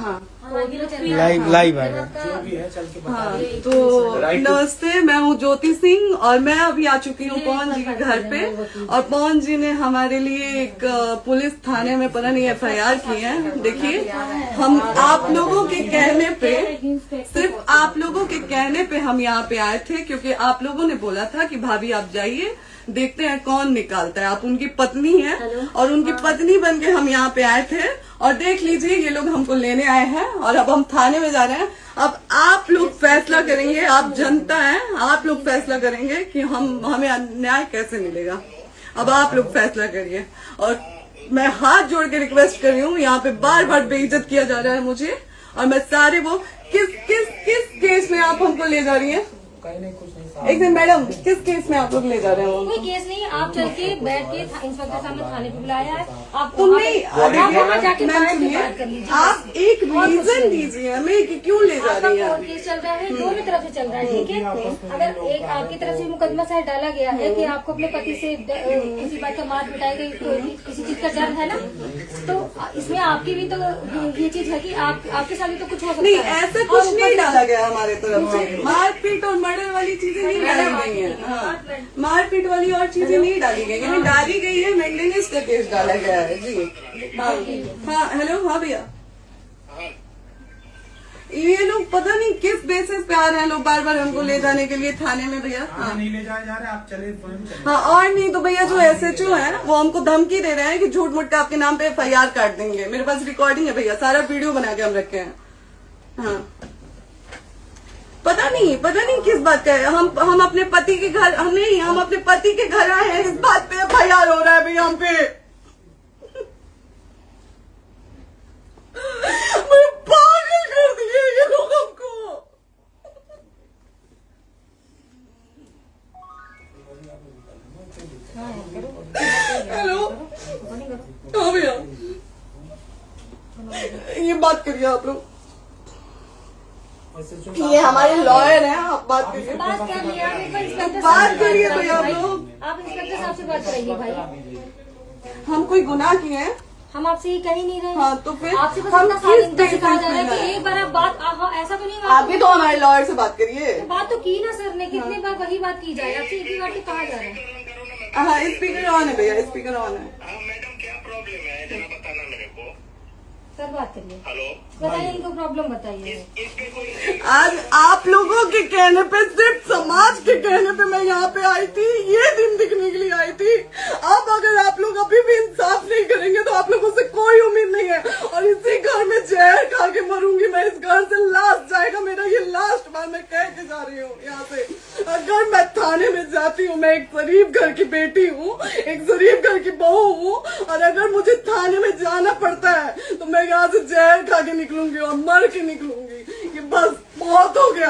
Live आएगा जो भी है चल के बता हाँ, दें। तो नमस्ते, मैं हूँ ज्योति सिंह और मैं अभी आ चुकी हूँ पवन जी के घर पे। और पवन जी ने हमारे लिए एक पुलिस थाने में पता नहीं FIR की है। देखिए, हम आप लोगों के कहने पे, सिर्फ आप लोगों के कहने पे हम यहाँ पे आए थे, क्योंकि आप लोगों ने बोला था कि भाभी आप जाइए, देखते हैं कौन निकालता है। आप उनकी पत्नी हैं और उनकी पत्नी बन के हम यहाँ पे आए थे। और देख लीजिए, ये लोग हमको लेने आए हैं और अब हम थाने में जा रहे हैं। अब आप लोग फैसला करेंगे, आप जनता हैं, आप लोग फैसला करेंगे कि हमें न्याय कैसे मिलेगा। अब आप लोग फैसला करिए। और मैं हाथ जोड़ के रिक्वेस्ट कर रही हूँ, यहाँ पे बार बार बेइज्जत किया जा रहा है मुझे। और मैं सारे वो किस केस में आप हमको ले जा रही हैं? कहीं नहीं, कुछ नहीं। एक दिन मैडम, किस केस में आप लोग ले जा रहे हो? कोई केस नहीं, आप चल के बैठ के इंस्पेक्टर साहब ने थाने पे बुलाया है। आप तुम नहीं, वहाँ जाके मैम बैठ के सुनिए, बात कर लीजिए। आप एक रीजन दीजिए हमें कि क्यों ले जा आपका रही हैं। कोर्ट केस चल रहा है, दोनों तरफ से चल रहा है, ठीक है। अगर एक आपकी तरफ से मुकदमा शायद डाला गया है कि आपको अपने पति से किसी बात का मार पिटाई गई, किसी चीज का डर है ना, तो इसमें आपकी भी तो ये चीज है कि आपके साथ भी तो कुछ हो सकता नहीं, है। ऐसा कुछ नहीं डाला गया हमारे तरफ से। मारपीट और मर्डर वाली चीजें नहीं डाली गई हैं। हाँ, मारपीट वाली और चीजें नहीं डाली गई हैं। डाली गई है मेंटेनेंस का केस डाला गया है जी। हाँ, हेलो, हाँ भैया, ये लोग पता नहीं किस बेसिस पे आ रहे हैं लोग बार बार हमको ले जाने के लिए थाने में भैया। हाँ, नहीं ले जाए जा रहे, आप चले स्वयं चले। हाँ, और नहीं तो भैया जो SHO है वो हमको धमकी दे रहे हैं कि झूठ मूठ के आपके नाम पे FIR काट देंगे। मेरे पास रिकॉर्डिंग है भैया, सारा वीडियो बना के हम रखे हैं। हाँ, पता नहीं किस बात का है। हम अपने पति के घर, हम अपने पति के घर आए हैं, इस बात पे FIR हो रहा है भैया हम पे। पागल कर दिए ये लोग हमको। हेलो, हाँ भैया, ये बात करिए आप लोग। ये हमारे लॉयर हैं, आप बात करिए। बात कर लिया, आप एक बार इंस्पेक्टर बात करिए भैया आप लोग। आप इंस्पेक्टर साहब से बात कराइए भाई। हम कोई गुनाह किए हैं? हम आपसे ये कह ही नहीं रहे। हाँ, तो फिर आपसे बस हम इतना किस सारी सिखाया जा रहा है बेसिस कि पे एक बार आप बात ऐसा तो नहीं आप भी तो हमारे लॉयर से बात करिए। बात तो की ना सर ने, कितने बार वही बात की जाए, आपसे एक ही बार तो कहा जा रहा है। हाँ, स्पीकर ऑन है भैया, स्पीकर ऑन है। मैडम क्या प्रॉब्लम है जरा बताना मेरे को। सर बात करिए, हेलो, बताइए इनको प्रॉब्लम बताइए। इसके कोई आज आप लोगों के कहने पे, सिर्फ समाज के कहने पे मैं यहाँ पे आई थी, ये दिन दिखने के लिए आई थी। अब अगर आप लोग अभी भी इंसाफ नहीं करेंगे तो आप लोगों से कोई उम्मीद नहीं है। और इसी घर में जहर खा के मरूंगी मैं। इस घर से लास्ट जाएगा मेरा, ये लास्ट बार मैं कह के जा रही हूँ यहाँ से। अगर मैं थाने में जाती हूँ, मैं एक शरीफ घर की बेटी हूँ, एक शरीफ घर की बहू हूँ, और अगर मुझे थाने में जाना पड़ता है तो मैं यहाँ से जहर खा के निकलूंगी और मर के निकलूंगी। ये बस बहुत हो गया।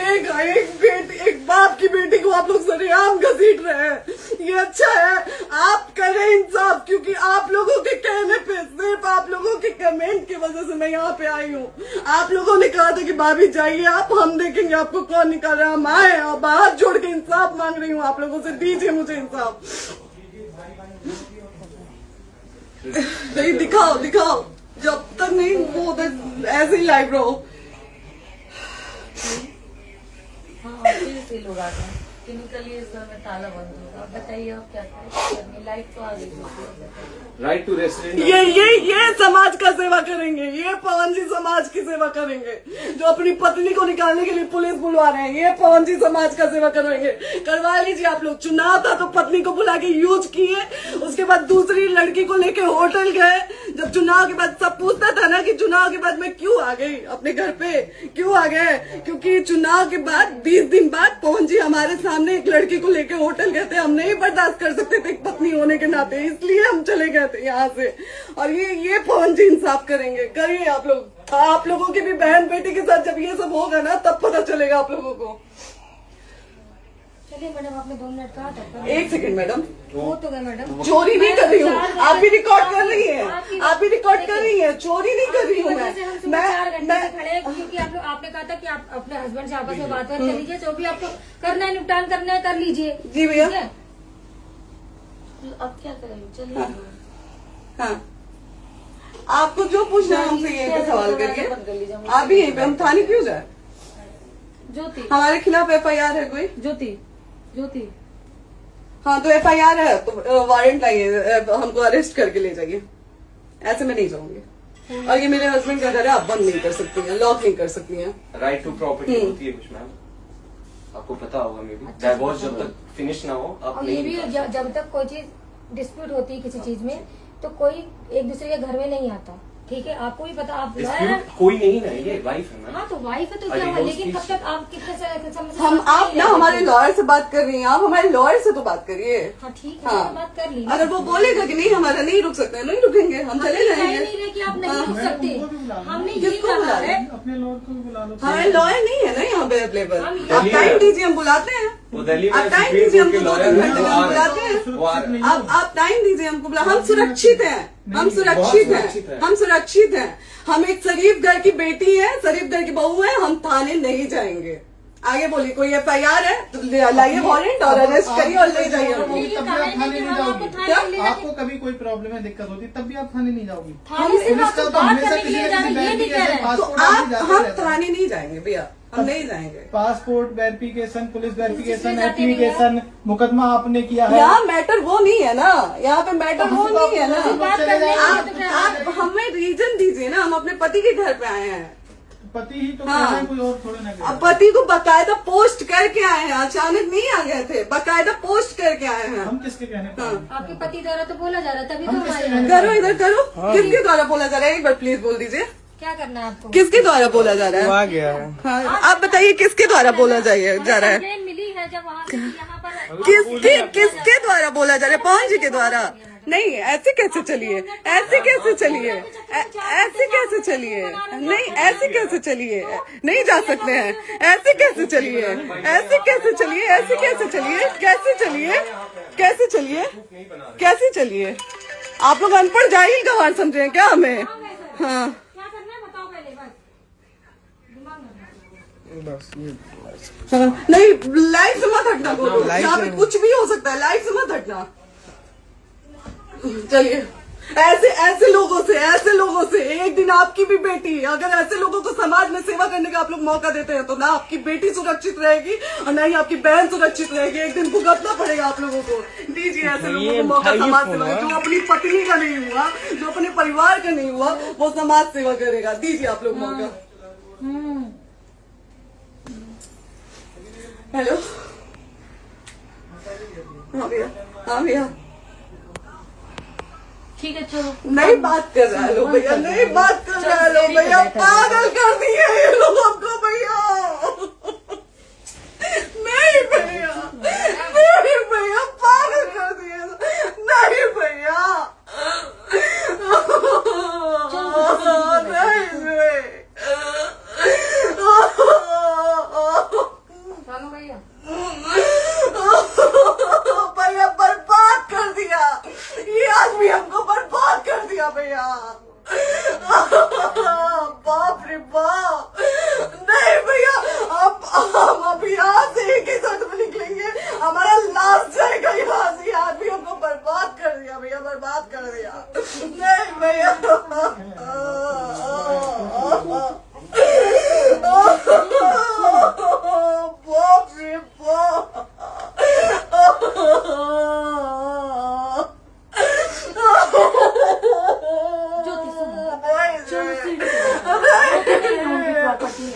एक बाप की बेटी को आप लोग सरेआम घसीट रहे हैं। ये अच्छा है, आप करें इंसाफ, क्योंकि आप लोगों के कहने पे, सिर्फ आप लोगों के कमेंट की वजह से मैं यहाँ पे आई हूँ। आप लोगों ने कहा था कि भाभी जाइए आप, हम देखेंगे आपको कौन निकाल रहा है। हम आए और हाथ जोड़ के इंसाफ मांग रही हूँ आप लोगों से, दीजिए मुझे इंसाफ। नहीं, दिखाओ, जब तक नहीं वो उधर ऐसे ही लाइव रहो। हाँ, फिर से लोग आ गए कि निकलिए, इस घर में ताला बंद होगा। आप बताइए आप क्या करें, लाइफ तो आ गई। Right to restaurant. ये समाज का सेवा करेंगे, ये पवन जी समाज की सेवा करेंगे। जो अपनी पत्नी को निकालने के लिए पुलिस बुलवा रहे हैं, ये पवन जी समाज का सेवा करेंगे। करवा लीजिए आप लोग। चुनाव था तो पत्नी को बुला के यूज किए, उसके बाद दूसरी लड़की को लेके होटल गए। जब चुनाव के बाद सब पूछता था ना कि चुनाव के बाद मैं क्यों आ गई अपने घर पे, क्यों आ गए, क्योंकि चुनाव के बाद 20 दिन बाद पवन जी हमारे सामने एक लड़की को लेके होटल गए थे। हम नहीं बर्दाश्त कर सकते थे एक पत्नी होने के नाते, इसलिए हम चले गए थे यहाँ से। और ये पवन जी इंसाफ करेंगे। करिए आप लोग। आप लोगों की भी बहन बेटी के साथ जब ये सब होगा ना, तब पता चलेगा आप लोगों को। चलिए मैडम, आपने 2 मिनट कहा था। एक सेकंड मैडम, वो तो गए मैडम। चोरी नहीं कर रही हूँ, आप भी रिकॉर्ड कर रही हैं, आप भी रिकॉर्ड कर रही हैं। चोरी नहीं कर रही हूँ मैं। 4 घंटे से खड़े हैं, क्योंकि आपने कहा था कि आप अपने हस्बैंड से आपस में बात कर लीजिए, जो भी आपको करना है, निपटान करना है, कर लीजिए। जी भैया। अब क्या करें, चलिए। हाँ, आपको जो पूछना है हमसे यहीं पे सवाल करिए। आप भी यहीं पे, हम थाने क्यों जाए? ज्योति, हमारे खिलाफ FIR है कोई? ज्योति हाँ तो FIR है तो वारंट लाइए, हमको अरेस्ट करके ले जाइए। ऐसे मैं नहीं जाऊंगी। और ये मेरे हस्बैंड का घर है, आप बंद नहीं कर सकती हैं, लॉक नहीं कर सकती हैं। राइट टू प्रॉपर्टी होती है कुछ मैम, आपको पता होगा। मे बी डाइवोर्स जब तक फिनिश ना हो आप और ये नहीं भी जब तक कोई चीज डिस्प्यूट होती है किसी चीज में, तो कोई एक दूसरे के घर में नहीं आता। ठीक है, आपको भी पता, आप डिस्प्यूट कोई नहीं ना, ये वाइफ है मैम। हाँ तो वाइफ है तो क्या हुआ, लेकिन कब तक आप कितने समय से हम आप ना हमारे लॉयर से बात कर रही हैं, आप हमारे लॉयर से तो बात करिए। हाँ ठीक है, हाँ। मैंने बात कर ली। अगर वो बोलेगा कि नहीं हमारा नहीं रुक सकते, नहीं रुकेंगे, हम चले कह जाएंगे। नहीं रहे कि आप नहीं रुक सकते, हमने ये किसको कहा बुला है। अपने लॉयर को भी बुला लो। हमारे लॉयर नहीं है ना यहाँ पे अवेलेबल। हम आप टाइम दीजिए, हम बुलाते हैं। वो दिल्ली में आप टाइम सुप्रीम दीजिए, कोर्ट के हमको 2 लॉयर घंटे हैं, में वो आ बुलाते रहे हैं। हैं, वो आ रहे हैं। आप टाइम दीजिए हमको बुला, हम सुरक्षित हैं, हम सुरक्षित सुरक्षित हैं, है। हम सुरक्षित हैं। हम एक शरीफ घर की बेटी है, शरीफ घर की बहू है, हम थाने नहीं जाएंगे। आगे बोलिए, कोई FIR है तो लाइए वारंट और अरेस्ट करिए और ले जाइए हमको। तब भी आप थाने नहीं जाओगी। क्या? आपको कभी कोई प्रॉब्लम है, दिक्कत होती है, तब भी आप थाने नहीं जाओगी। थाने से पुलिस आप का तो तो बात हमेशा करने के किसी लिए न जा किसी रहे हैं, ये नहीं कह रहे हैं। तो पासपोर्ट आप आदि जाते हम रहता है। थाने नहीं जाएंगे भैया, हम नहीं जाएंगे। पासपोर्ट वेरिफिकेशन, पुलिस वेरिफिकेशन, इसमें जाते नहीं एप्लीकेशन, मुकदमा आपने किया है। यहाँ मैटर वो नहीं है ना, यहाँ पे मैटर वो नहीं है ना। बात करने के लिए तो क्या- आप हमें रीजन दीजिए ना, हम अपने पति के घर पे आए हैं। पति ही तो हाँ। कह रहे हैं, कोई और थोड़े ना कह रहे अब हैं। पति को बकायदा पोस्ट करके आए हैं, अचानक नहीं आ गए थे, बकायदा पोस्ट करके आए हैं। हम किसके कहने पर आए हैं? आपके पति द्वारा तो बोला जा रहा है, तभी तो हम हमारे किसके यहाँ। कहने करो इधर करो, किसके द्वारा बोला जा रहा है? एक बार प्लीज बोल दीजिए, क्या करना है आपको? किसके द्वारा बोला जा रहा है? आ गया है। हाँ, आप बताइए किसके द्वारा बोला जा रहा है? कंप्लेन मिली है जब वहाँ से यहाँ पर किसके द्वारा बोला जा रहा है? पवन जी के द्वारा? नहीं, ऐसे कैसे चलिए, ऐसे कैसे चलिए, ऐसे कैसे चलिए, नहीं ऐसे कैसे चलिए, नहीं जा सकते हैं, ऐसे कैसे चलिए, ऐसे कैसे चलिए, ऐसे कैसे चलिए, कैसे चलिए, कैसे चलिए, कैसे चलिए? आप लोग अनपढ़ जाहिल गंवार समझे हैं क्या हमें? हाँ क्या करना है बताओ पहले, बस दिमाग में हाँ, नहीं लाइफ से मत हटना, यहाँ पे कुछ भी हो सकता है, लाइफ से मत हटना। चलिए, ऐसे लोगों से एक दिन आपकी भी बेटी, अगर ऐसे लोगों को समाज में सेवा करने का आप लोग मौका देते हैं तो ना आपकी बेटी सुरक्षित रहेगी और ना ही आपकी बहन सुरक्षित रहेगी। एक दिन भुगतना पड़ेगा आप लोगों को। दीजिए ऐसे लोगों को मौका समाज सेवा का, जो अपनी पत्नी का नहीं हुआ, जो अपने परिवार का नहीं हुआ, वो समाज सेवा करेगा। दीजिए आप लोग मौका। हेलो, हाँ भैया, हाँ भैया, ठीक है चलो। नहीं बात कर रहा है लोग भैया, नहीं बात कर रहा है लोग भैया, पागल कर दिए ये लोग हमको भैया। नहीं भैया, नहीं भैया, पागल कर दिए, नहीं भैया, चलो भैया, भैया बर्बाद कर दिया ये आदमी, हमको बर्बाद कर दिया भैया। बाप रे बाप, नहीं भैया, हम अभी यहाँ से एक ही साथ में निकलेंगे, हमारा लास्ट जाएगा यहाँ से। ये आदमी हमको बर्बाद कर दिया भैया, बर्बाद कर दिया। नहीं भैया, बाप रे बाप, ज्योति सुनो, नहीं, चलो सीढ़ी पे प्रॉपर्टी है,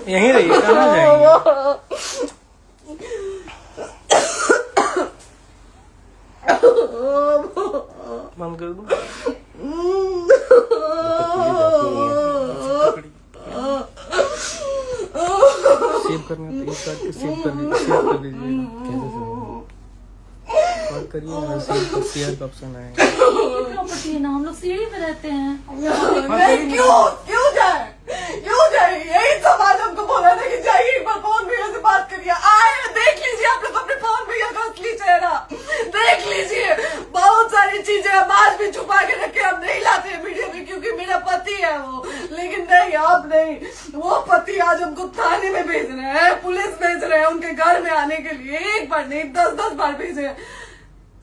यहीं रहिए, कहाँ जाएंगे? बंद कर दूं? सेव करना तो इस बात को सेव कर दीजिए। और करिए, शेयर का ऑप्शन आएगा। प्रॉपर्टी है ना, हम लोग सीढ़ी पे रहते हैं। नहीं, क्यों जाए, यही समाज हमको बोला था कि जाइए एक बार पवन भैया से बात करिए। आए, देख लीजिए आप लोग अपने पवन भैया का असली चेहरा, देख लीजिए। बहुत सारी चीजें हम आज भी छुपा के रखे, हम नहीं लाते मीडिया में क्योंकि मेरा पति है वो, लेकिन नहीं, आप नहीं, वो पति आज हमको थाने में भेज रहे हैं, पुलिस भेज रहे हैं उनके घर में आने के लिए। एक बार नहीं, 10-10 बार भेजे हैं।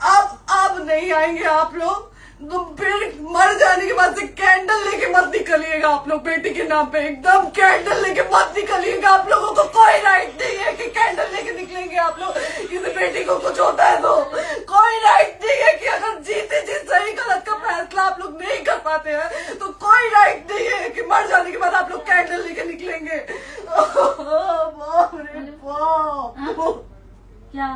अब नहीं आएंगे आप लोग। तो फिर मर जाने के बाद से कैंडल लेके मत निकलिएगा आप लोग बेटी के नाम पे, एकदम कैंडल लेके मत निकलिएगा। आप लोगों को कोई राइट नहीं है कि कैंडल लेके निकलेंगे आप लोग। किसी बेटी को कुछ होता है तो कोई राइट नहीं है कि अगर जीते जी सही गलत का फैसला आप लोग नहीं कर पाते हैं तो कोई राइट नहीं है कि मर जाने के बाद आप लोग कैंडल लेके निकलेंगे। बाप रे बाप। क्या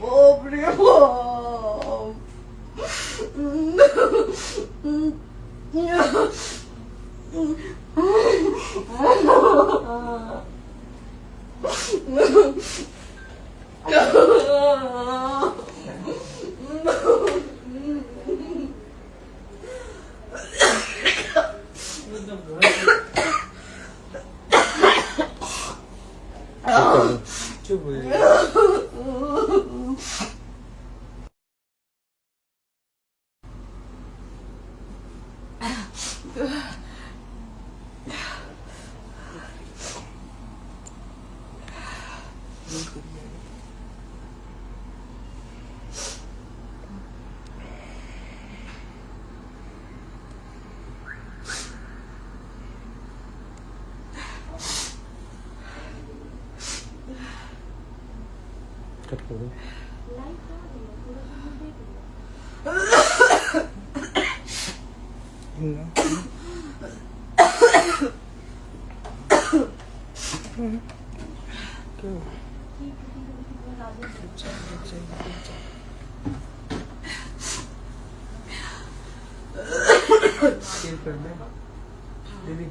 बाप रे चुप हो कट कर दो। कर दे दीदी।